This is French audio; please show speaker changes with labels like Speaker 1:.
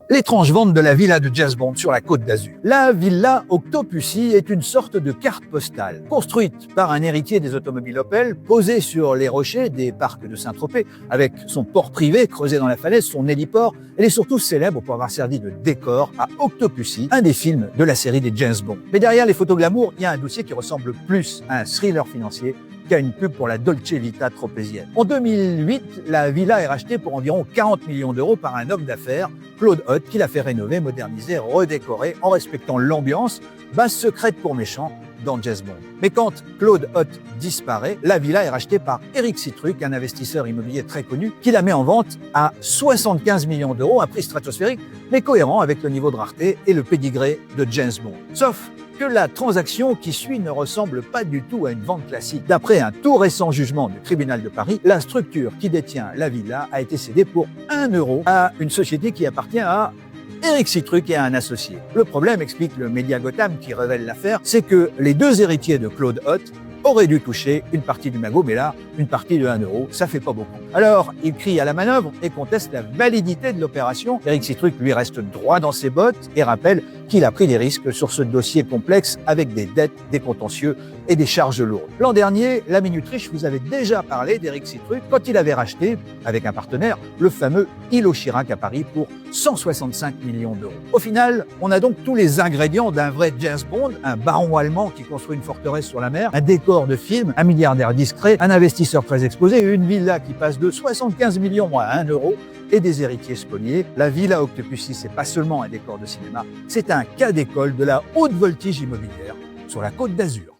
Speaker 1: L'étrange vente de la villa de James Bond sur la Côte d'Azur. La villa Octopussy est une sorte de carte postale, construite par un héritier des automobiles Opel, posée sur les rochers des parcs de Saint-Tropez, avec son port privé creusé dans la falaise, son héliport. Elle est surtout célèbre pour avoir servi de décor à Octopussy, un des films de la série des James Bond. Mais derrière les photos glamour, il y a un dossier qui ressemble plus à un thriller financier qu'à une pub pour la Dolce Vita tropézienne. En 2008, la villa est rachetée pour environ 40 millions d'euros par un homme d'affaires, Claude Hott, qui l'a fait rénover, moderniser, redécorer en respectant l'ambiance, base secrète pour méchants dans James Bond. Mais quand Claude Hott disparaît, la villa est rachetée par Eric Citruc, un investisseur immobilier très connu, qui la met en vente à 75 millions d'euros, un prix stratosphérique, mais cohérent avec le niveau de rareté et le pédigré de James Bond. Sauf que la transaction qui suit ne ressemble pas du tout à une vente classique. D'après un tout récent jugement du tribunal de Paris, la structure qui détient la villa a été cédée pour 1 euro à une société qui appartient à Eric Citruc et à un associé. Le problème, explique le média Gotham qui révèle l'affaire, c'est que les deux héritiers de Claude Hott auraient dû toucher une partie du magot, mais là, une partie de 1 euro, ça fait pas beaucoup. Alors, il crie à la manœuvre et conteste la validité de l'opération. Eric Citruc, lui, reste droit dans ses bottes et rappelle qu'il a pris des risques sur ce dossier complexe avec des dettes, des contentieux et des charges lourdes. L'an dernier, la Minute Riche vous avait déjà parlé d'Eric Citruc quand il avait racheté, avec un partenaire, le fameux îlot Chirac à Paris pour 165 millions d'euros. Au final, on a donc tous les ingrédients d'un vrai James Bond, un baron allemand qui construit une forteresse sur la mer, un décor de film, un milliardaire discret, un investisseur très exposé, une villa qui passe de 75 millions à 1 euro et des héritiers spoliés. La villa Octopussy, c'est pas seulement un décor de cinéma, c'est un cas d'école de la haute voltige immobilière sur la Côte d'Azur.